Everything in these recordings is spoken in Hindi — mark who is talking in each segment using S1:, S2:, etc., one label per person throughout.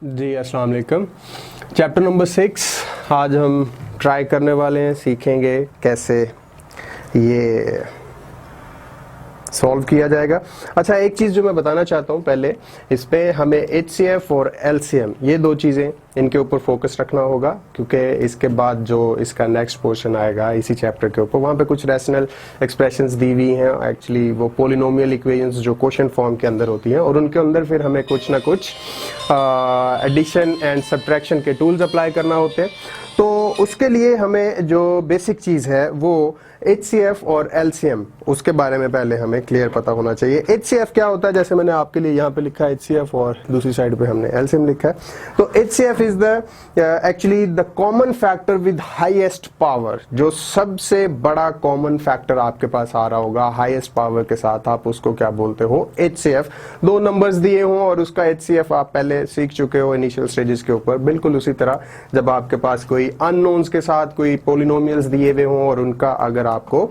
S1: जी अस्सलाम वालेकुम। चैप्टर नंबर 6 आज हम ट्राई करने वाले हैं, सीखेंगे कैसे ये सॉल्व किया जाएगा। अच्छा, एक चीज़ जो मैं बताना चाहता हूँ पहले, इस पे हमें HCF और LCM ये दो चीज़ें, इनके ऊपर फोकस रखना होगा, क्योंकि इसके बाद जो इसका नेक्स्ट पोर्शन आएगा इसी चैप्टर के ऊपर, वहाँ पे कुछ रैशनल एक्सप्रेशंस दी हुई हैं। एक्चुअली वो पोलिनोमियल इक्वेशंस जो क्वेश्चन फॉर्म के अंदर होती हैं, और उनके अंदर फिर हमें कुछ ना कुछ एडिशन एंड सब्ट्रैक्शन के टूल्स अप्लाई करना होते हैं। तो उसके लिए हमें जो बेसिक चीज़ है वो HCF और LCM, उसके बारे में पहले हमें क्लियर पता होना चाहिए। HCF क्या होता है, जैसे मैंने आपके लिए यहाँ पे लिखा है HCF और दूसरी साइड पे हमने LCM लिखा है। तो HCF is the actually the common factor with highest power, जो सबसे बड़ा कॉमन फैक्टर आपके पास आ रहा होगा हाईएस्ट पावर के साथ, आप उसको क्या बोलते हो, HCF। दो नंबर्स दिए हों और उसका HCF आप पहले सीख चुके हो इनिशियल स्टेजेस के ऊपर। बिल्कुल उसी तरह जब आपके पास कोई अननोन्स के साथ कोई पोलिनोमियल्स दिए हुए हों और उनका अगर आपको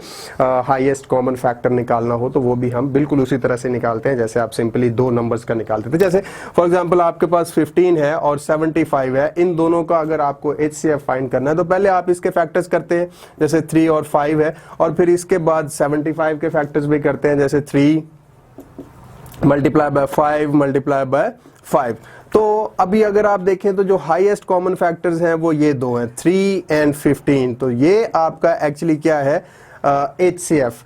S1: हाईएस्ट कॉमन फैक्टर निकालना हो, तो वो भी हम बिल्कुल उसी तरह से निकालते हैं जैसे आप सिंपली दो नंबर्स का निकालते थे। जैसे फॉर एग्जांपल आपके पास 15 है और 75 है, इन दोनों का अगर आपको HCF फाइंड करना है तो पहले आप इसके फैक्टर्स करते हैं, जैसे 3 और 5 है, और फिर इसके बाद 75 के फैक्टर्स भी करते हैं, जैसे 3 मल्टीप्लाई बाय 5 मल्टीप्लाई बाय 5। तो अभी अगर आप देखें तो जो हाईएस्ट कॉमन फैक्टर्स हैं वो ये दो हैं, 3 एंड 15। तो ये आपका एक्चुअली क्या है, HCF।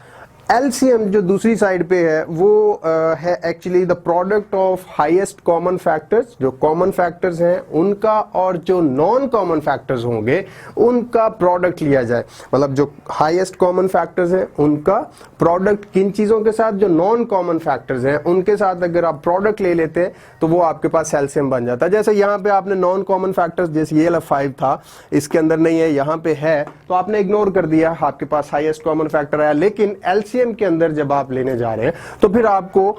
S1: LCM जो दूसरी साइड पे है वो है actually the product of highest common factors, जो कॉमन फैक्टर्स हैं उनका और जो नॉन कॉमन फैक्टर्स होंगे उनका प्रोडक्ट लिया जाए। मतलब जो हाईएस्ट कॉमन फैक्टर्स हैं उनका प्रोडक्ट किन चीजों के साथ, जो नॉन कॉमन फैक्टर्स हैं उनके साथ अगर आप प्रोडक्ट ले लेते हैं तो वो आपके पास LCM बन जाता है। जैसे यहाँ पे आपने नॉन कॉमन फैक्टर्स, जैसे ये 5 था, इसके अंदर नहीं है, यहाँ पे है, तो आपने इग्नोर कर दिया, आपके पास हाईएस्ट कॉमन फैक्टर आया। लेकिन LCM के अंदर जब आप लेने जा रहे हैं तो फिर आपको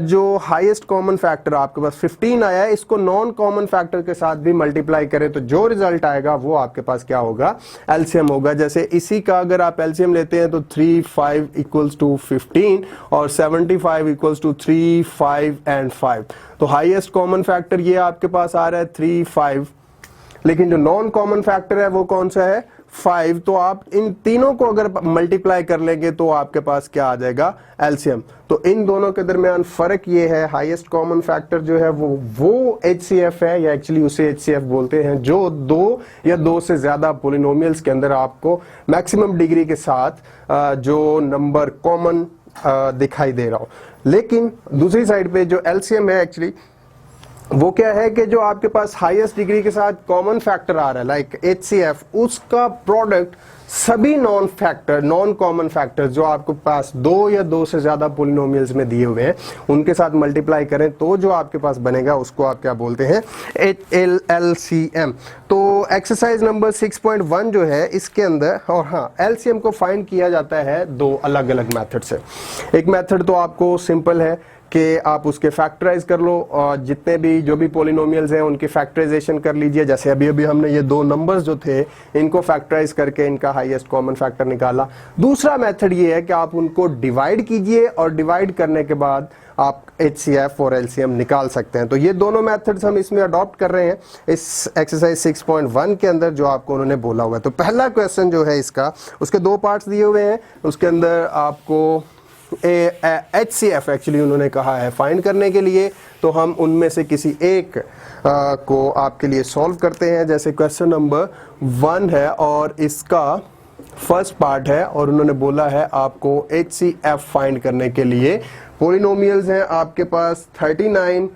S1: जो हाईएस्ट कॉमन फैक्टर आपके पास 15 आया है, इसको नॉन कॉमन फैक्टर के साथ भी मल्टीप्लाई करें तो जो रिजल्ट आएगा वो आपके पास क्या होगा, LCM होगा। जैसे इसी का अगर आप LCM लेते हैं तो 3 5 इक्वल्स टू 15 और 75 इक्वल्स टू 3 5 एंड 5। तो हाईएस्ट कॉमन फैक्टर ये आपके पास आ रहा है 3 5, लेकिन जो नॉन कॉमन फैक्टर है वो कौन सा है, 5। तो आप इन तीनों को अगर मल्टीप्लाई कर लेंगे तो आपके पास क्या आ जाएगा, LCM। तो इन दोनों के दरमियान फर्क ये है, हाईएस्ट कॉमन फैक्टर जो है वो HCF है, या एक्चुअली उसे HCF बोलते हैं, जो दो या दो से ज्यादा पोलिनोमियल्स के अंदर आपको मैक्सिमम डिग्री के साथ जो नंबर कॉमन दिखाई दे रहा हो। लेकिन दूसरी साइड पे जो LCM है एक्चुअली वो क्या है कि जो आपके पास हाईएस्ट डिग्री के साथ कॉमन फैक्टर आ रहा है लाइक HCF, उसका प्रोडक्ट सभी नॉन कॉमन फैक्टर जो आपके पास दो या दो से ज्यादा पोलिनोमियल्स में दिए हुए हैं उनके साथ मल्टीप्लाई करें तो जो आपके पास बनेगा उसको आप क्या बोलते हैं, LCM। तो एक्सरसाइज नंबर 6.1 जो है इसके अंदर, और हाँ, LCM को फाइंड किया जाता है दो अलग अलग मेथड से। एक मेथड तो आपको सिंपल है कि आप उसके फैक्टराइज कर लो, और जितने भी जो भी पोलिनोमियल्स हैं उनकी फैक्टराइजेशन कर लीजिए। जैसे अभी अभी हमने ये दो नंबर्स जो थे इनको फैक्टराइज करके इनका हाईएस्ट कॉमन फैक्टर निकाला। दूसरा मेथड ये है कि आप उनको डिवाइड कीजिए और डिवाइड करने के बाद आप HCF और LCM निकाल सकते हैं। तो ये दोनों मेथड्स हम इसमें अडॉप्ट कर रहे हैं इस एक्सरसाइज 6.1 के अंदर जो आपको उन्होंने बोला हुआ है। तो पहला क्वेश्चन जो है इसका, उसके दो पार्ट्स दिए हुए हैं, उसके अंदर आपको HCF एक्चुअली उन्होंने कहा है फाइंड करने के लिए, तो हम उनमें से किसी एक को आपके लिए सॉल्व करते हैं। जैसे क्वेश्चन नंबर 1 है और इसका फर्स्ट पार्ट है, और उन्होंने बोला है आपको HCF फाइंड करने के लिए पोलिनोमियल्स हैं आपके पास 39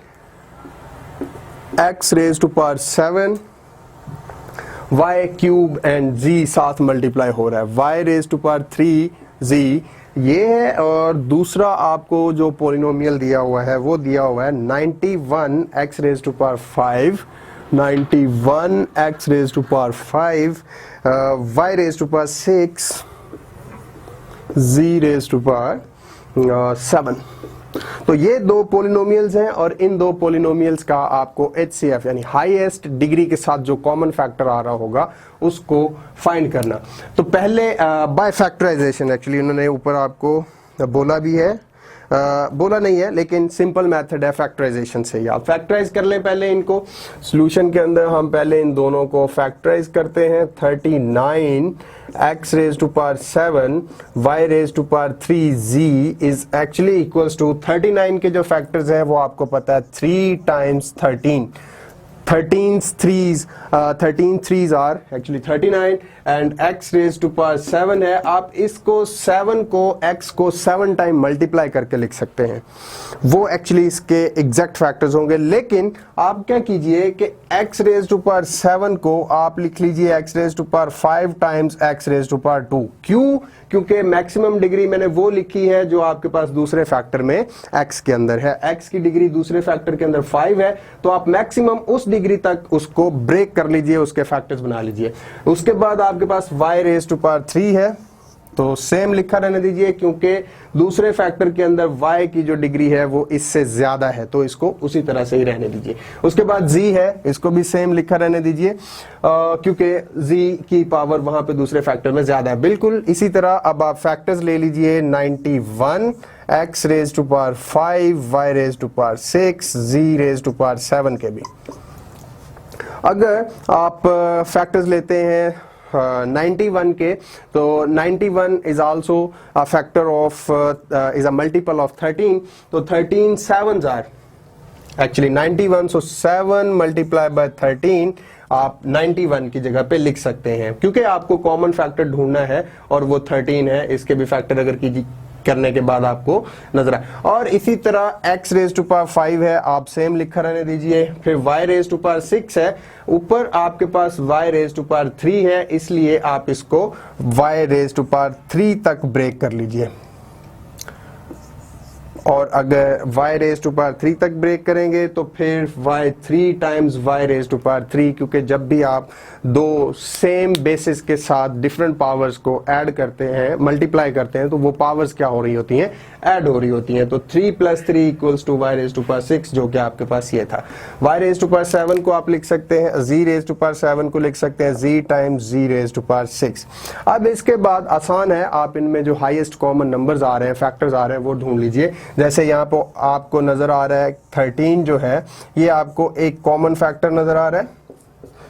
S1: x raise to power 7 y cube and z साथ मल्टीप्लाई हो रहा है, y raise to power 3 z ये है। और दूसरा आपको जो पोलिनोमियल दिया हुआ है वो दिया हुआ है 91 x raise to power 5, 91 x raise to power 5, y raise to power 6, z raise to power 7। तो ये दो पोलिनोमियल्स हैं और इन दो पोलिनोमियल्स का आपको HCF यानी हाईएस्ट डिग्री के साथ जो कॉमन फैक्टर आ रहा होगा उसको फाइंड करना। तो पहले बाय फैक्टराइजेशन, एक्चुअली उन्होंने ऊपर आपको बोला भी है बोला नहीं है, लेकिन सिंपल मेथड है फैक्टराइजेशन से ही। आप फैक्टराइज कर लें पहले इनको। सॉल्यूशन के अंदर हम पहले इन दोनों को फैक्टराइज करते हैं। 39 x raised to power 7 y raised to power 3 z is actually equals to 39 के जो फैक्टर्स हैं वो आपको पता है 3 times 13 13 threes are actually 39 and x raised to power 7 है। आप इसको 7 को x को 7 टाइम मल्टीप्लाई करके लिख सकते हैं, वो एक्चुअली इसके एग्जैक्ट फैक्टर्स होंगे। लेकिन आप क्या कीजिए कि x raised to power 7 को आप लिख लीजिए x raised to power 5 times x raised to power 2। क्यों? क्योंकि मैक्सिमम डिग्री मैंने वो लिखी है जो आपके पास दूसरे फैक्टर में x के अंदर है। x की डिग्री दूसरे फैक्टर के अंदर 5 है, तो आप मैक्सिमम उस डिग्री तक उसको ब्रेक कर लीजिए, उसके फैक्टर्स बना लीजिए। उसके बाद आपके पास y raised to power 3 है, तो सेम लिखा रहने दीजिए क्योंकि दूसरे फैक्टर के अंदर y की जो डिग्री है वो इससे ज्यादा है, तो इसको उसी तरह से ही रहने दीजिए। उसके बाद z है, इसको भी सेम लिखा रहने दीजिए क्योंकि z की पावर वहां पे दूसरे फैक्टर में ज्यादा है। बिल्कुल इसी तरह अब आप फैक्टर्स ले लीजिए 91 x raised to power 5 y raised to power 6 z raised to power 7 के भी। अगर आप फैक्टर्स लेते हैं 91 के, तो 91 is also a factor of is a multiple of 13, तो 13 sevens are actually 91, so 7 multiplied by 13 आप 91 की जगह पे लिख सकते हैं, क्योंकि आपको कॉमन फैक्टर ढूंढना है और वो 13 है। इसके भी फैक्टर अगर करने के बाद आपको नजर आए। और इसी तरह x raised to power 5 है, आप सेम लिखा रहने दीजिए। फिर y raised to power 6 है, ऊपर आपके पास y raised to power 3 है, इसलिए आप इसको y raised to power 3 तक ब्रेक कर लीजिए। और अगर y raised to power 3 तक ब्रेक करेंगे तो फिर y 3 times y raised to power 3, क्योंकि जब भी आप दो सेम बेसिस के साथ डिफरेंट पावर्स को ऐड करते हैं, मल्टीप्लाई करते हैं, तो वो पावर्स क्या हो रही होती हैं, ऐड हो रही होती हैं। तो 3 + 3 equals to y raised to power 6, जो कि आपके पास ये था। y raised to power 7 को आप लिख सकते हैं, z raised to power 7 को लिख सकते हैं z times z raised to power 6। अब इसके बाद आसान है, आप इनमें जो हाईएस्ट कॉमन नंबर्स आ रहे हैं, फैक्टर्स आ रहे हैं, वो ढूंढ लीजिए। जैसे यहाँ पे आपको नजर आ रहा है 13 जो है, ये आपको एक कॉमन फैक्टर नजर आ रहा है,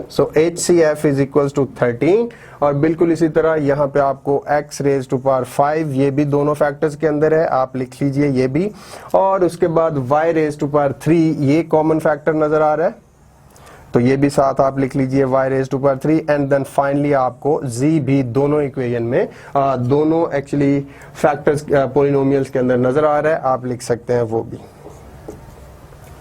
S1: सो HCF इज इक्वल्स टू 13। और बिल्कुल इसी तरह यहाँ पे आपको x raised to power 5, ये भी दोनों फैक्टर्स के अंदर है, आप लिख लीजिए ये भी। और उसके बाद y raised to power 3, ये कॉमन फैक्टर नजर आ रहा है, तो ये भी साथ आप लिख लीजिए y raised to power 3। And then finally आपको z भी दोनों इक्वेशन में दोनों एक्चुअली फैक्टर्स पॉलिनोमियल्स के अंदर नजर आ रहा है, आप लिख सकते हैं वो भी।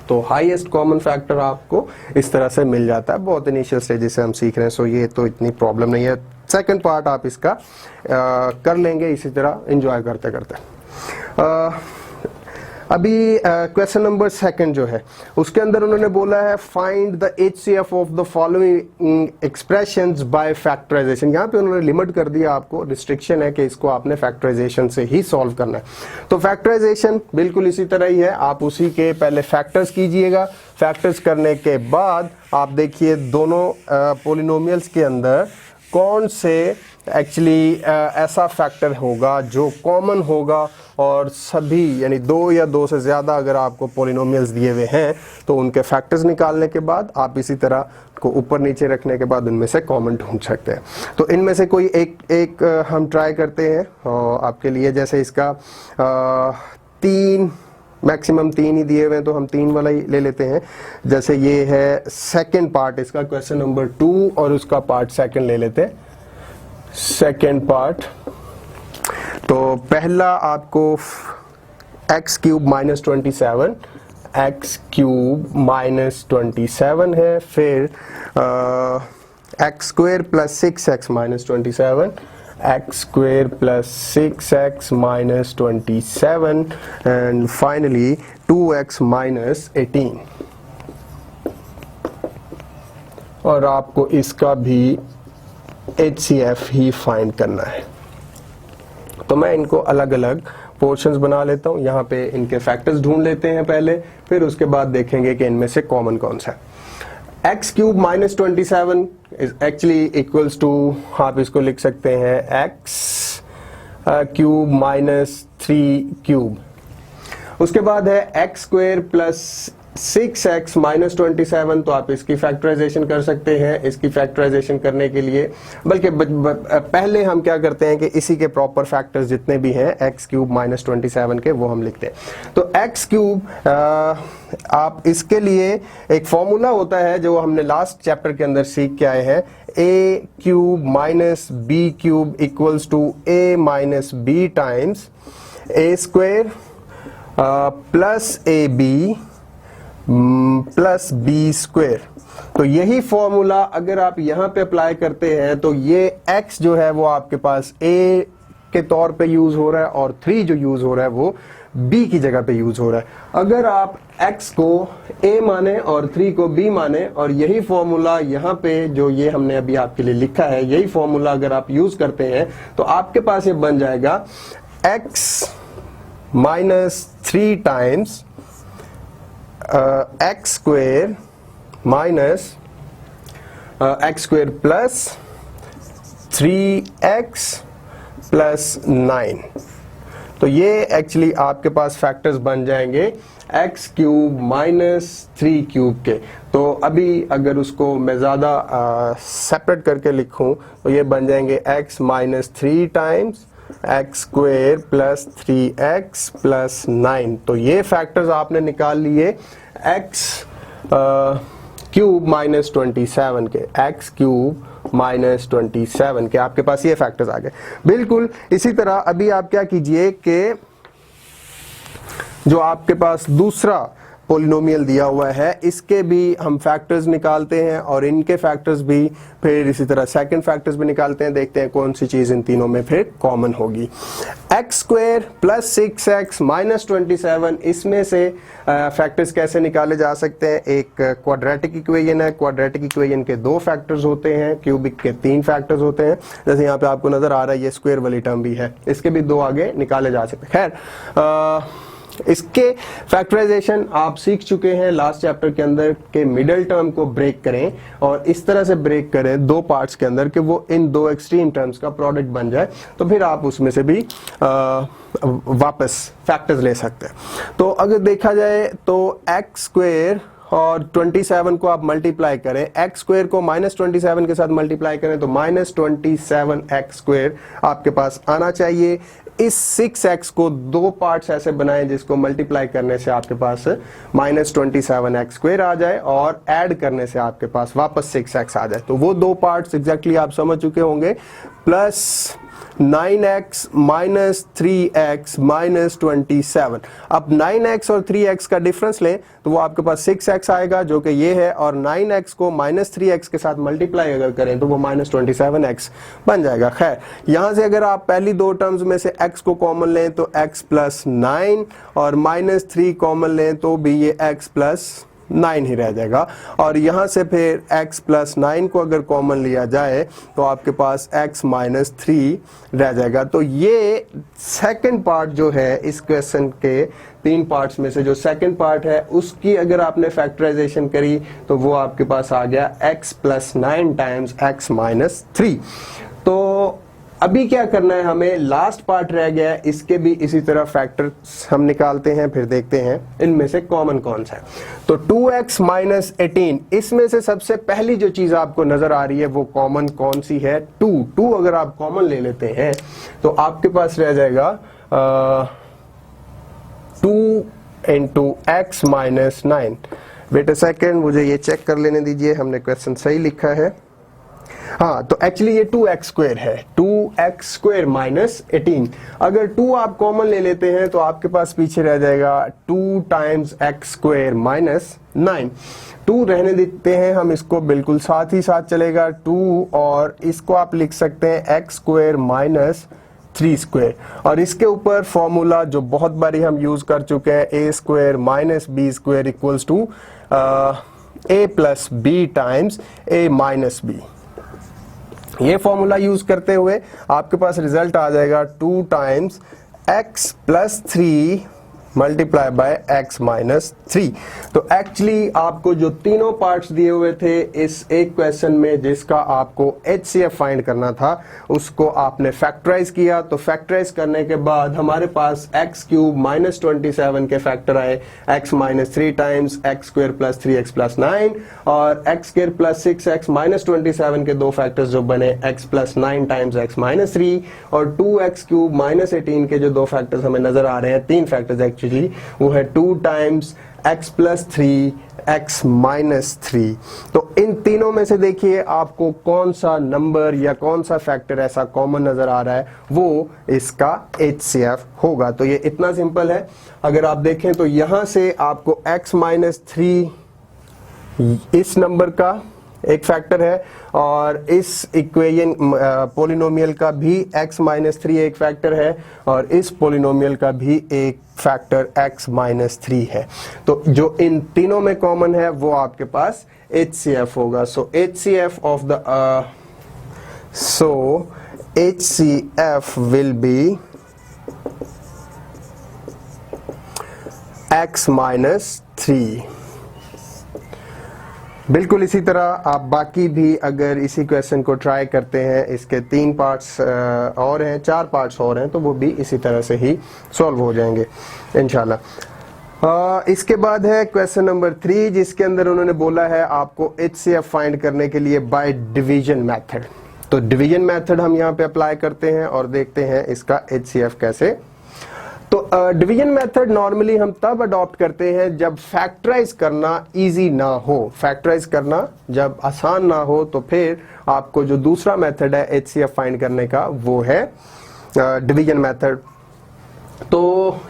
S1: तो हाईएस्ट कॉमन फैक्टर आपको इस तरह से मिल जाता है। बहुत इनिशियल स्टेज से हम सीख रहे हैं, सो ये तो इतनी प्रॉब्लम नहीं है। सेकंड पार्ट आप इसका कर लेंगे इसी तरह एंजॉय करते करते। अभी क्वेश्चन नंबर सेकंड जो है, उसके अंदर उन्होंने बोला है find the HCF of the following expressions by factorisation. यहाँ पे उन्होंने लिमिट कर दिया, आपको रिस्ट्रिक्शन है कि इसको आपने फैक्टराइजेशन से ही सॉल्व करना है। तो फैक्टराइजेशन बिल्कुल इसी तरह ही है, आप उसी के पहले फैक्टर्स कीजिएगा। फैक्टर्स करने के बाद आप देखिए दोनों पॉलिनोमियल्स के अंदर कौन से एक्चुअली ऐसा फैक्टर होगा जो कॉमन होगा, और सभी यानी दो या दो से ज़्यादा अगर आपको पॉलिनोमियल्स दिए हुए हैं तो उनके फैक्टर्स निकालने के बाद आप इसी तरह को ऊपर नीचे रखने के बाद उनमें से कॉमन ढूंढ सकते हैं। तो इनमें से कोई एक हम ट्राई करते हैं और आपके लिए। जैसे इसका 3 मैक्सिमम 3 ही दिए हुए हैं, तो हम 3 वाला ही ले लेते हैं। जैसे ये है सेकंड पार्ट इसका, क्वेश्चन नंबर 2, और उसका पार्ट सेकंड ले लेते हैं। सेकंड पार्ट, तो पहला आपको x³ - 27 x³ - 27 है, फिर x² + 6x - 27 x² + 6x - 27 and finally 2x - 18। और आपको इसका भी HCF ही फाइंड करना है। तो मैं इनको अलग अलग पोर्शंस बना लेता हूं, यहाँ पे इनके फैक्टर्स ढूंढ लेते हैं पहले, फिर उसके बाद देखेंगे कि इनमें से कॉमन कौन सा है। x³ - 27 is actually equals to, आप इसको लिख सकते हैं x³ - 3³ उसके बाद है x square plus 6x minus 27, तो आप इसकी फैक्टराइजेशन कर सकते हैं। इसकी फैक्टराइजेशन करने के लिए बल्कि पहले हम क्या करते हैं कि इसी के प्रॉपर फैक्टर्स जितने भी हैं एक्स क्यूब माइनस 27 के, वो हम लिखते हैं। तो एक्स क्यूब आप इसके लिए एक फॉर्मूला होता है जो हमने लास्ट चैप्टर के अंदर सीख के आए हैं, a cube minus b cube equals to a minus b times a square plus a b plus b square. तो यही फॉर्मूला अगर आप यहां पे अप्लाई करते हैं तो ये x जो है वो आपके पास a के तौर पे यूज हो रहा है और 3 जो यूज हो रहा है वो b की जगह पे यूज हो रहा है। अगर आप x को a माने और 3 को b माने और यही फॉर्मूला यहां पे जो ये हमने अभी आपके लिए लिखा है, यही फॉर्मूला अगर आप यूज करते हैं तो आपके पास ये बन जाएगा x minus 3 times x square minus x square plus 3x plus 9। तो ये एक्चुअली आपके पास फैक्टर्स बन जाएंगे एक्स क्यूब माइनस 3 क्यूब के। तो अभी अगर उसको मैं ज़्यादा सेपरेट करके लिखूं तो ये बन जाएंगे x minus 3 times x square plus 3x plus 9। तो ये फैक्टर्स आपने निकाल लिए एक्स क्यूब माइनस 27 के, एक्स क्यूब माइनस 27 के, आपके पास ये फैक्टर्स आ गए। बिल्कुल इसी तरह अभी आप क्या कीजिए कि जो आपके पास दूसरा पोलिनोमियल दिया हुआ है इसके भी हम फैक्टर्स निकालते हैं और इनके फैक्टर्स भी फिर इसी तरह सेकंड फैक्टर्स भी निकालते हैं, देखते हैं कौन सी चीज इन तीनों में फिर कॉमन होगी। X square plus 6x minus 27, इसमें से फैक्टर्स कैसे निकाले जा सकते हैं? एक क्वाड्रेटिक इक्वेशन है, क्वाड्रेटिक इक्वेशन के 2 फैक्टर्स होते हैं, क्यूबिक के 3 फैक्टर्स होते हैं। जैसे यहाँ पे आपको नजर आ रहा है ये स्क्वायर वाली टर्म भी है, इसके भी 2 आगे निकाले जा सकते हैं। खैर इसके फैक्टराइजेशन आप सीख चुके हैं लास्ट चैप्टर के अंदर के मिडिल टर्म को ब्रेक करें और इस तरह से ब्रेक करें 2 पार्ट्स के अंदर कि वो इन 2 एक्सट्रीम टर्म्स का प्रोडक्ट बन जाए, तो फिर आप उसमें से भी वापस फैक्टर्स ले सकते हैं। तो अगर देखा जाए तो एक्स स्क्वायर और 27 को आप मल्टीप्लाई करें, एक्स स्क्वायर को माइनस 27 के साथ मल्टीप्लाई करें तो माइनस 27 एक्स स्क्वायर आपके पास आना चाहिए। इस 6x को 2 पार्ट्स ऐसे बनाएं जिसको मल्टीप्लाई करने से आपके पास माइनस 27 एक्स स्क्वायर आ जाए और ऐड करने से आपके पास वापस 6x आ जाए। तो वो 2 पार्ट्स एग्जैक्टली आप समझ चुके होंगे। Plus 9x minus 3x minus 27। अब 9x और 3x का डिफरेंस लें तो वो आपके पास 6x आएगा जो कि ये है, और 9x को माइनस 3x के साथ मल्टीप्लाई अगर करें तो वो माइनस 27x बन जाएगा। खैर यहां से अगर आप पहली 2 टर्म्स में से x को कॉमन लें तो x प्लस 9 और माइनस 3 कॉमन लें तो भी ये x प्लस 9 ही रह जाएगा, और यहां से फिर x प्लस 9 को अगर कॉमन लिया जाए तो आपके पास x माइनस 3 रह जाएगा। तो ये सेकंड पार्ट जो है इस क्वेश्चन के 3 पार्ट्स में से जो सेकंड पार्ट है उसकी अगर आपने फैक्टराइजेशन करी तो वो आपके पास आ गया x plus 9 times x minus 3। तो अभी क्या करना है हमें, लास्ट पार्ट रह गया है, इसके भी इसी तरह फैक्टर्स हम निकालते हैं, फिर देखते हैं इनमें से कॉमन कौन सा है। तो 2x माइनस 18, इसमें से सबसे पहली जो चीज आपको नजर आ रही है वो कॉमन कौन सी है? 2 अगर आप कॉमन ले लेते हैं तो आपके पास रह जाएगा 2 into x minus 9। Wait a second, मुझे ये चेक कर लेने दीजिए हमने क्वेश्चन सही लिखा है। हाँ, तो एक्चुअली ये 2x स्क्वायर है, 2x स्क्वायर माइनस 18। अगर 2 आप कॉमन ले लेते हैं तो आपके पास पीछे रह जाएगा 2 टाइम्स एक्स स्क्वायर माइनस 9। 2 रहने देते हैं हम इसको, बिल्कुल साथ ही साथ चलेगा 2, और इसको आप लिख सकते हैं एक्स स्क्वायर माइनस 3 स्क्वायर, और इसके ऊपर फॉर्मूला जो बहुत बारी हम यूज कर चुके हैं, a square minus b square equals to a plus b times a minus b. ये फॉर्मूला यूज करते हुए आपके पास रिजल्ट आ जाएगा 2 times x plus 3 multiply by x minus 3। तो एक्चुअली आपको जो तीनों पार्ट्स दिए हुए थे इस एक क्वेश्चन में, जिसका आपको HCF फाइंड करना था, उसको आपने फैक्टराइज किया। तो फैक्टराइज करने के बाद हमारे पास x क्यूब माइनस 27 के फैक्टर आए, x minus 3 times x square plus 3x plus 9, और x square plus 6x minus 27 के दो फैक्टर्स जो बने x plus 9 times x minus 3, और 2x क्यूब माइनस 18 के जो दो फैक्टर्स हमें नजर आ रहे हैं, तीन फैक्टर्स एक्चुअली, वो है 2 times x plus 3 x minus 3। तो इन तीनों में से देखिए आपको कौन सा नंबर या कौन सा फैक्टर ऐसा कॉमन नजर आ रहा है, वो इसका HCF होगा। तो ये इतना सिंपल है। अगर आप देखें तो यहां से आपको x माइनस 3 इस नंबर का एक फैक्टर है, और इस इक्वेशन पोलिनोमियल का भी x माइनस 3 एक फैक्टर है, और इस पोलिनोमियल का भी एक फैक्टर x माइनस 3 है। तो जो इन तीनों में कॉमन है वो आपके पास HCF होगा। सो HCF of the HCF will be x minus 3। बिल्कुल इसी तरह आप बाकी भी अगर इसी क्वेश्चन को ट्राई करते हैं, इसके 3 पार्ट्स और हैं, 4 पार्ट्स और हैं, तो वो भी इसी तरह से ही सॉल्व हो जाएंगे इंशाल्लाह। इसके बाद है क्वेश्चन नंबर 3, जिसके अंदर उन्होंने बोला है आपको HCF फाइंड करने के लिए बाय डिवीजन मेथड। तो डिवीजन मेथड हम यहाँ पे अप्लाई करते हैं और देखते हैं इसका HCF कैसे। तो डिवीजन मेथड नॉर्मली हम तब अडॉप्ट करते हैं जब फैक्टराइज करना इजी ना हो। फैक्टराइज करना जब आसान ना हो तो फिर आपको जो दूसरा मेथड है HCF फाइंड करने का, वो है डिवीजन मेथड। तो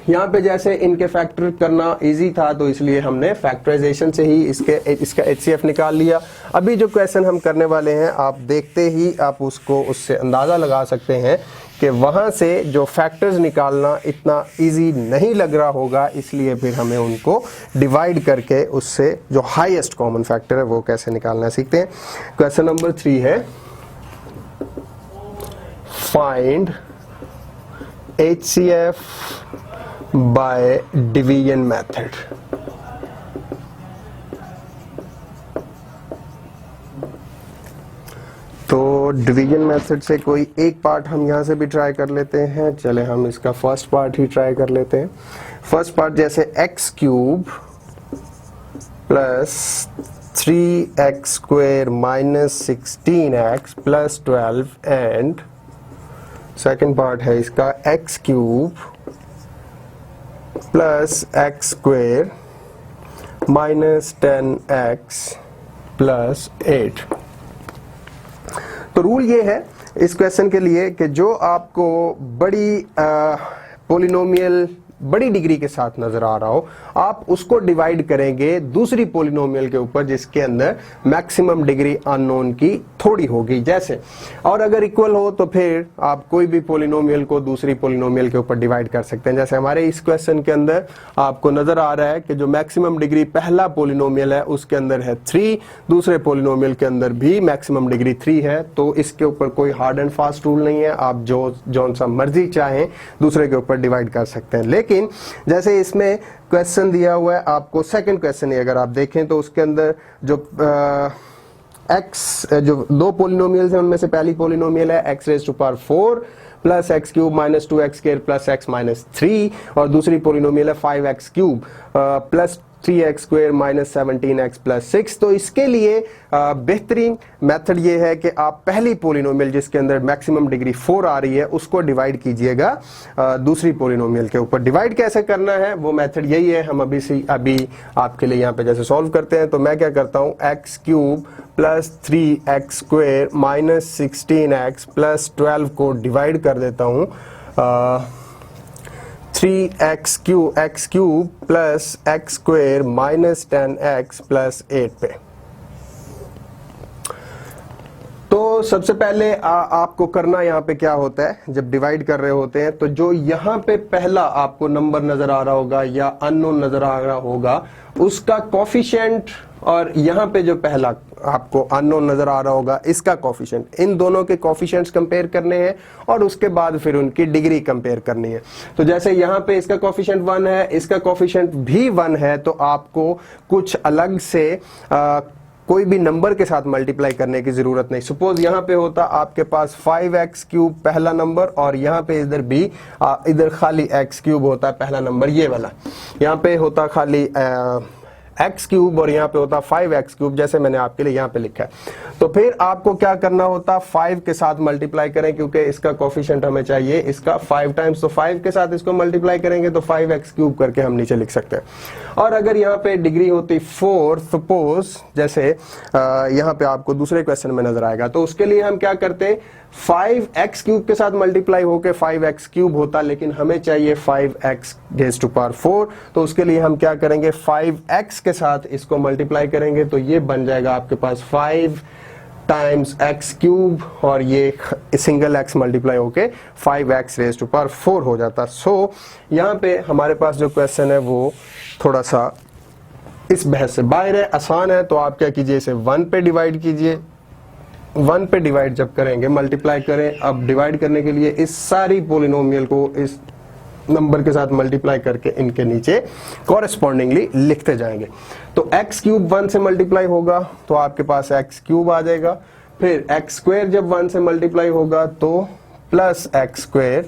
S1: यहाँ पे जैसे इनके फैक्टर करना इजी था, तो इसलिए हमने फैक्टराइजेशन से ही इसका HCF निकाल लिया। अभी जो क्वेश्चन हम करने वाले हैं, आप देखते ही आप उससे अंदाज़ा लगा सकते हैं कि वहाँ से जो फैक्टर्स निकालना इतना इजी नहीं लग रहा होगा, इसलिए फिर हमें उनको डिवाइड करके उससे जो हाईएस्ट कॉमन फैक्टर है वो कैसे निकालना सीखते हैं। क्वेश्चन नंबर 3 है, find HCF by division method. तो डिवीजन मेथड से कोई एक पार्ट हम यहाँ से भी ट्राई कर लेते हैं। चले हम इसका फर्स्ट पार्ट ही ट्राई कर लेते हैं। फर्स्ट पार्ट जैसे x cube plus 3x square minus 16x plus 12, and second part है इसका x cube plus x square minus 10x plus 8। तो रूल ये है इस क्वेश्चन के लिए कि जो आपको बड़ी पोलिनोमियल बड़ी डिग्री के साथ नजर आ रहा हो, आप उसको डिवाइड करेंगे दूसरी पोलिनोमियल के ऊपर जिसके अंदर मैक्सिमम डिग्री अननोन की थोड़ी होगी जैसे, और अगर इक्वल हो तो फिर आप कोई भी पोलिनोमियल को दूसरी पोलिनोमियल के ऊपर डिवाइड कर सकते हैं। जैसे हमारे इस क्वेश्चन के अंदर आपको नजर आ रहा है कि जो मैक्सिमम डिग्री पहला पोलिनोमियल है उसके अंदर है 3, दूसरे पोलिनोमियल के अंदर भी मैक्सिमम डिग्री 3 है। तो इसके ऊपर कोई हार्ड एंड फास्ट रूल नहीं है, आप जो सा मर्जी चाहें दूसरे के ऊपर डिवाइड कर सकते हैं। लेकिन जैसे इसमें क्वेश्चन दिया हुआ है आपको, सेकंड क्वेश्चन है, अगर आप देखें तो उसके अंदर जो जो दो पोलिनोमियल्स हैं उनमें से पहली पोलिनोमियल है x raise to power 4 plus x cube minus 2x square plus x minus 3, और दूसरी पोलिनोमियल है 5x cube plus 3x square minus 17x plus 6। तो इसके लिए बेहतरीन मेथड ये है कि आप पहली पोलिनोमियल जिसके अंदर मैक्सिमम डिग्री 4 आ रही है उसको डिवाइड कीजिएगा दूसरी पोलिनोमियल के ऊपर। डिवाइड कैसे करना है वो मेथड यही है, हम अभी आपके लिए यहाँ पे जैसे सॉल्व करते हैं। तो मैं क्या करता हूँ, x cube plus 3x square minus 16x plus 12 को डिवाइड कर देता हूँ 3x cube plus x square minus 10x plus 8 पे। तो तो सबसे पहले आपको करना यहाँ पे क्या होता है, जब डिवाइड कर रहे होते हैं तो जो यहाँ पे पहला आपको नंबर नजर आ रहा होगा या अननोन नजर आ रहा होगा उसका कोफिशिएंट, और यहाँ पे जो पहला आपको अननोन नजर आ रहा होगा इसका कोफिशिएंट, इन दोनों के कोफिशिएंट्स कंपेयर करने हैं और उसके बाद फिर उनकी डिग्री कंपेयर करनी है। तो जैसे यहाँ पे इसका कोफिशिएंट 1 है, इसका कोफिशिएंट भी 1 है, तो आपको कुछ अलग से कोई भी नंबर के साथ मल्टीप्लाई करने की जरूरत नहीं। सपोज यहाँ पे होता आपके पास 5x³ पहला नंबर, और यहाँ पे इधर भी इधर खाली x³ होता है पहला नंबर, ये वाला यहाँ पे होता खाली x³ और यहाँ पे होता 5x³, जैसे मैंने आपके लिए यहाँ पे लिखा है। तो फिर आपको क्या करना होता, 5 के साथ मल्टीप्लाई करें, क्योंकि इसका कोफिशिएंट हमें चाहिए इसका 5 टाइम्स, तो 5 के साथ इसको मल्टीप्लाई करेंगे तो 5x³ करके हम नीचे लिख सकते हैं। और अगर यहाँ पे डिग्री होती 4, सपोज जैसे यहाँ पे आपको दूसरे क्वेश्चन में नजर आएगा, तो उसके लिए हम क्या करते हैं, 5x³ के साथ मल्टीप्लाई होके 5x³ होता, लेकिन हमें चाहिए 5x⁴, तो उसके लिए हम क्या करेंगे, 5x के साथ इसको मल्टीप्लाई करेंगे, तो ये बन जाएगा आपके पास 5 टाइम्स x³ और ये सिंगल x मल्टीप्लाई होके 5x⁴ हो जाता। सो यहाँ पे हमारे पास जो क्वेश्चन है वो थोड़ा सा इस बहस से बाहर है, आसान है। तो आप क्या कीजिए, इसे 1 पे डिवाइड कीजिए, 1 पे डिवाइड जब करेंगे मल्टीप्लाई करें, अब डिवाइड करने के लिए इस सारी पोलिनोमियल को इस नंबर के साथ मल्टीप्लाई करके इनके नीचे कॉरेस्पॉन्डिंगली लिखते जाएंगे। तो x³ 1 से मल्टीप्लाई होगा तो आपके पास x³ आ जाएगा, फिर x² जब 1 से मल्टीप्लाई होगा तो प्लस x²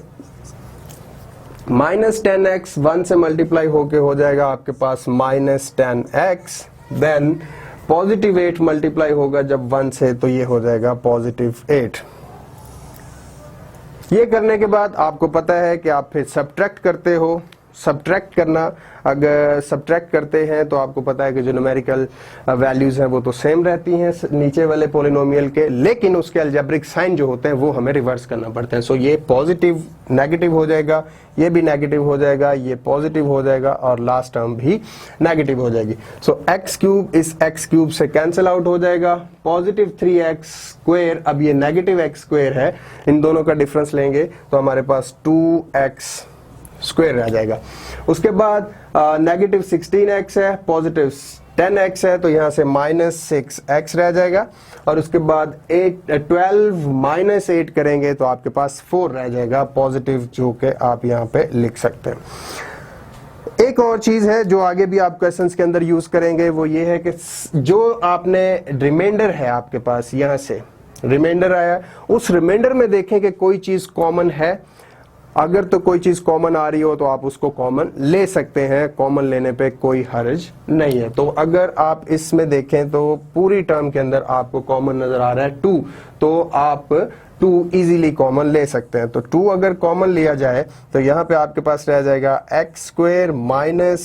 S1: माइनस 10x 1 से मल्टीप्लाई होके हो जाएगा आपके पास minus 10x, then positive 8 multiply होगा जब 1 से, तो ये हो जाएगा पॉजिटिव 8। ये करने के बाद आपको पता है कि आप फिर सब्ट्रैक्ट करते हो, सब्ट्रैक्ट करना, अगर सब्ट्रैक्ट करते हैं तो आपको पता है कि जो न्यूमेरिकल वैल्यूज हैं वो तो सेम रहती हैं नीचे वाले पोलिनोमियल के, लेकिन उसके अलजेब्रिक साइन जो होते हैं वो हमें रिवर्स करना पड़ते हैं। सो ये पॉजिटिव नेगेटिव हो जाएगा, ये भी नेगेटिव हो जाएगा, ये पॉजिटिव हो जाएगा और लास्ट टर्म भी नेगेटिव हो जाएगी। सो x³ इस x³ से कैंसिल आउट हो जाएगा, पॉजिटिव 3x², अब ये नेगेटिव x² है, इन दोनों का डिफरेंस लेंगे तो हमारे पास 2x² रह जाएगा। उसके बाद नेगेटिव 16x है, पॉजिटिव 10x है, तो यहां से माइनस 6x रह जाएगा, और उसके बाद 12 माइनस 8 करेंगे तो आपके पास 4 रह जाएगा पॉजिटिव, जो कि आप यहां पे लिख सकते हैं। एक और चीज है जो आगे भी आप क्वेश्चंस के अंदर यूज करेंगे, वो ये है कि जो आपने रिमाइंडर है आपके पास, यहां से रिमाइंडर आया, उस रिमाइंडर में देखें कि कोई चीज कॉमन है, अगर तो कोई चीज कॉमन आ रही हो तो आप उसको कॉमन ले सकते हैं, कॉमन लेने पे कोई हर्ज नहीं है। तो अगर आप इसमें देखें तो पूरी टर्म के अंदर आपको कॉमन नजर आ रहा है 2, तो आप 2 इजीली कॉमन ले सकते हैं। तो 2 अगर कॉमन लिया जाए तो यहां पे आपके पास रह जाएगा x² minus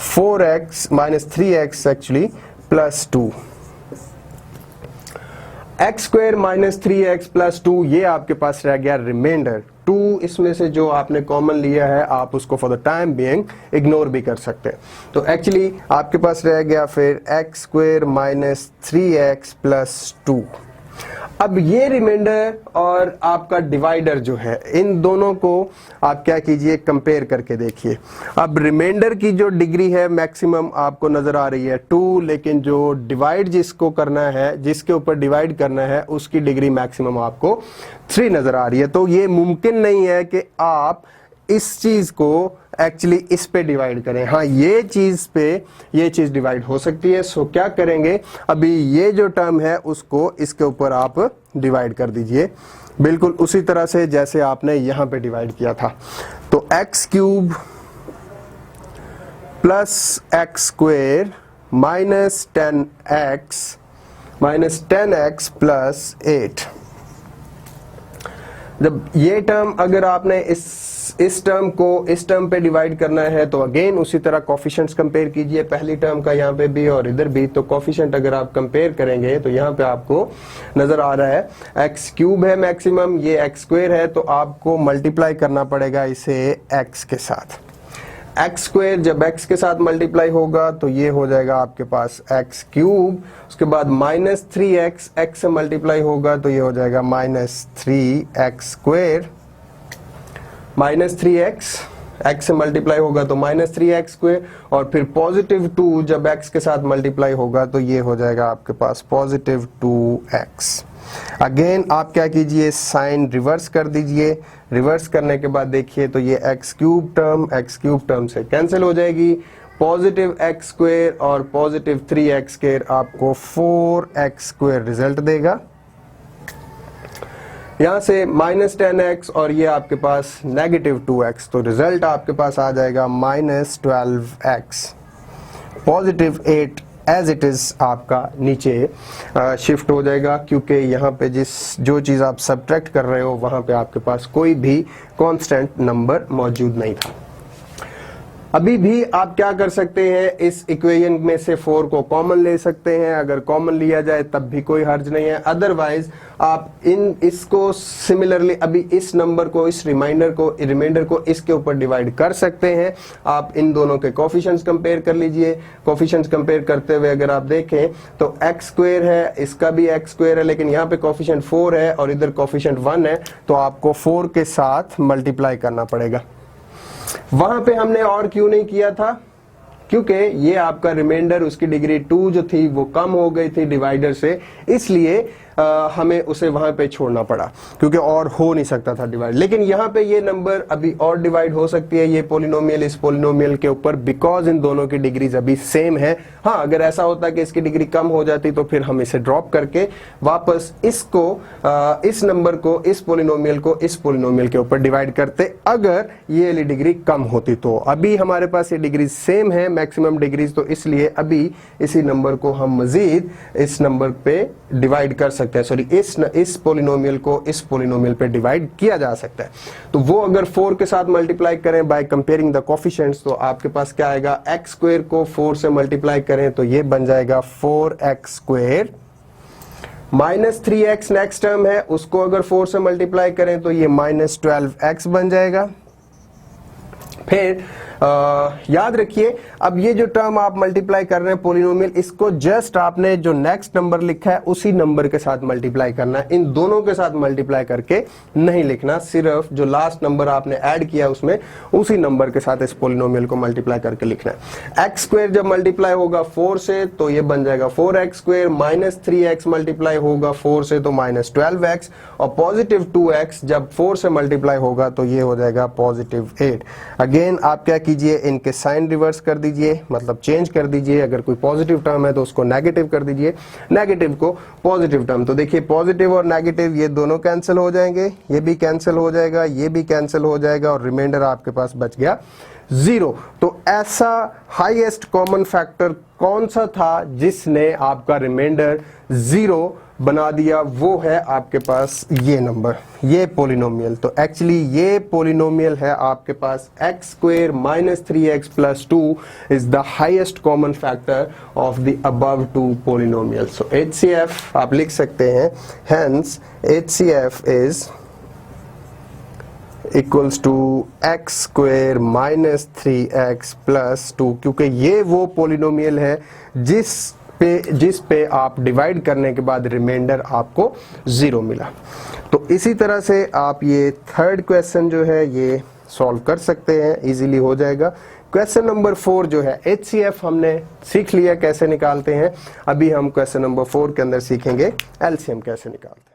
S1: 4x minus 3x actually plus 2, x² minus 3x plus 2, ये आपके पास रह गया रिमाइंडर। 2 इसमें से जो आपने कॉमन लिया है आप उसको for the time being ignore भी कर सकते हैं। तो एक्चुअली आपके पास रह गया फिर x² माइनस 3x प्लस 2। अब ये रिमाइंडर और आपका डिवाइडर जो है, इन दोनों को आप क्या कीजिए, कंपेयर करके देखिए। अब रिमाइंडर की जो डिग्री है मैक्सिमम आपको नजर आ रही है 2, लेकिन जो डिवाइड जिसको करना है, जिसके ऊपर डिवाइड करना है, उसकी डिग्री मैक्सिमम आपको 3 नजर आ रही है। तो ये मुमकिन नहीं है कि आप इस चीज को एक्चुअली इस पे डिवाइड करें। हाँ, ये चीज डिवाइड हो सकती है। सो क्या करेंगे, अभी ये जो टर्म है उसको इसके ऊपर आप डिवाइड कर दीजिए, बिल्कुल उसी तरह से जैसे आपने यहां पे डिवाइड किया था। तो x³ plus x² minus 10x plus 8। जब ये टर्म अगर आपने इस टर्म को इस टर्म पे डिवाइड करना है तो अगेन उसी तरह कोफिशिएंट्स कंपेयर कीजिए, पहली टर्म का यहाँ पे भी और इधर भी। तो कोफिशिएंट अगर आप कंपेयर करेंगे तो यहाँ पे आपको नजर आ रहा है x³ है मैक्सिमम, ये x² है, तो आपको मल्टीप्लाई करना पड़ेगा इसे x के साथ। एक्स स्क्वायर जब एक्स के साथ मल्टीप्लाई होगा तो ये हो जाएगा आपके पास एक्स क्यूब, उसके बाद माइनस 3x एक्स से मल्टीप्लाई होगा तो ये हो जाएगा minus 3x square, minus 3x x से मल्टीप्लाई होगा तो माइनस 3x स्क्वायर, और फिर पॉजिटिव 2 जब x के साथ मल्टीप्लाई होगा तो ये हो जाएगा आपके पास पॉजिटिव 2x। अगेन आप क्या कीजिए, साइन रिवर्स कर दीजिए। रिवर्स करने के बाद देखिए तो ये x क्यूब टर्म से कैंसिल हो जाएगी, पॉजिटिव x स्क्वायर और पॉजिटिव 3x स्क्वायर आपको 4x स्क्वायर रिजल्ट देगा। यहां से माइनस 10x और ये आपके पास नेगेटिव 2x, तो रिजल्ट आपके पास आ जाएगा minus 12x, positive 8 as it is आपका नीचे शिफ्ट हो जाएगा, क्योंकि यहाँ पे जो चीज़ आप सब्ट्रैक्ट कर रहे हो वहां पे आपके पास कोई भी कांस्टेंट नंबर मौजूद नहीं था। अभी भी आप क्या कर सकते हैं, इस इक्वेशन में से 4 को कॉमन ले सकते हैं। अगर कॉमन लिया जाए तब भी कोई हर्ज नहीं है, अदरवाइज आप इसको सिमिलरली अभी इस नंबर को, इस रिमाइंडर को इसके ऊपर डिवाइड कर सकते हैं। आप इन दोनों के कोफिशिएंट्स कंपेयर कर लीजिए। कोफिशिएंट्स कंपेयर करते हुए अगर आप देखें तो x स्क्वायर है, इसका भी x स्क्वायर है, लेकिन यहाँ पे कोफिशिएंट 4 है और इधर कोफिशिएंट 1 है, तो आपको 4 के साथ मल्टीप्लाई करना पड़ेगा। वहां पे हमने और क्यों नहीं किया था, क्योंकि ये आपका रिमाइंडर, उसकी डिग्री 2 जो थी वो कम हो गई थी डिवाइडर से, इसलिए हमें उसे वहां पे छोड़ना पड़ा, क्योंकि और हो नहीं सकता था डिवाइड। लेकिन यहाँ पे ये नंबर अभी और डिवाइड हो सकती है, ये पोलिनोमियल इस पोलिनोमियल के ऊपर, बिकॉज इन दोनों की डिग्रीज अभी सेम है। हाँ, अगर ऐसा होता कि इसकी डिग्री कम हो जाती तो फिर हम इसे ड्रॉप करके वापस इसको इस नंबर को, इस पोलिनोमियल को इस पोलिनोमियल के ऊपर डिवाइड करते, अगर ये वाली डिग्री कम होती। तो अभी हमारे पास ये डिग्रीज सेम है, मैक्सिमम डिग्रीज, तो इसलिए अभी इसी नंबर को हम मजीद इस नंबर पे डिवाइड कर सकते हैं, सॉरी इस पोलिनोमियल को इस पोलिनोमियल पे डिवाइड किया जा सकता है। तो वो अगर 4 के साथ मल्टीप्लाई करें बाय कंपेयरिंग द कोफिशिएंट्स, तो आपके पास क्या आएगा, x स्क्वायर को 4 से मल्टीप्लाई करें तो ये बन जाएगा 4x square, minus 3x next term है, उसको अगर 4 से मल्टीप्लाई करें तो ये माइनस 12x बन जाएगा। फिर याद रखिए, अब ये जो टर्म आप मल्टीप्लाई कर रहे हैं पोलिनोमियल, इसको जस्ट आपने जो नेक्स्ट नंबर लिखा है उसी नंबर के साथ मल्टीप्लाई करना है, इन दोनों के साथ मल्टीप्लाई करके नहीं लिखना, सिर्फ जो लास्ट नंबर आपने ऐड किया उसमें उसी नंबर के साथ इस पोलिनोमियल को मल्टीप्लाई करके लिखना है। x स्क्वायर जब मल्टीप्लाई होगा 4 से तो ये बन जाएगा 4x square, minus 3x multiply होगा 4 से तो माइनस 12x, और पॉजिटिव 2x जब 4 से मल्टीप्लाई होगा तो ये हो जाएगा पॉजिटिव 8। अगेन आप क्या कीजिए, इनके साइन रिवर्स कर दीजिए, मतलब चेंज कर दीजिए। अगर कोई पॉजिटिव टर्म है तो उसको नेगेटिव कर दीजिए, नेगेटिव को पॉजिटिव टर्म। तो देखिए पॉजिटिव और नेगेटिव ये दोनों कैंसिल हो जाएंगे, ये भी कैंसिल हो जाएगा, ये भी कैंसिल हो जाएगा, और रिमाइंडर आपके पास बच गया 0। तो ऐसा हाईएस्ट कॉमन फैक्टर कौन सा था जिसने आपका रिमाइंडर 0 बना दिया, वो है आपके पास ये नंबर, ये पोलिनोमियल। तो एक्चुअली ये पोलिनोमियल है आपके पास x square minus 3x plus 2 is the highest common factor of the above 2 polynomial. So HCF आप लिख सकते हैं, hence HCF is equals to x square minus 3x plus 2, क्योंकि ये वो पोलिनोमियल है जिस पे आप डिवाइड करने के बाद रिमाइंडर आपको 0 मिला। तो इसी तरह से आप ये थर्ड क्वेश्चन जो है ये सॉल्व कर सकते हैं, इजीली हो जाएगा। क्वेश्चन नंबर 4 जो है HCF हमने सीख लिया कैसे निकालते हैं, अभी हम क्वेश्चन नंबर 4 के अंदर सीखेंगे LCM कैसे निकालते हैं।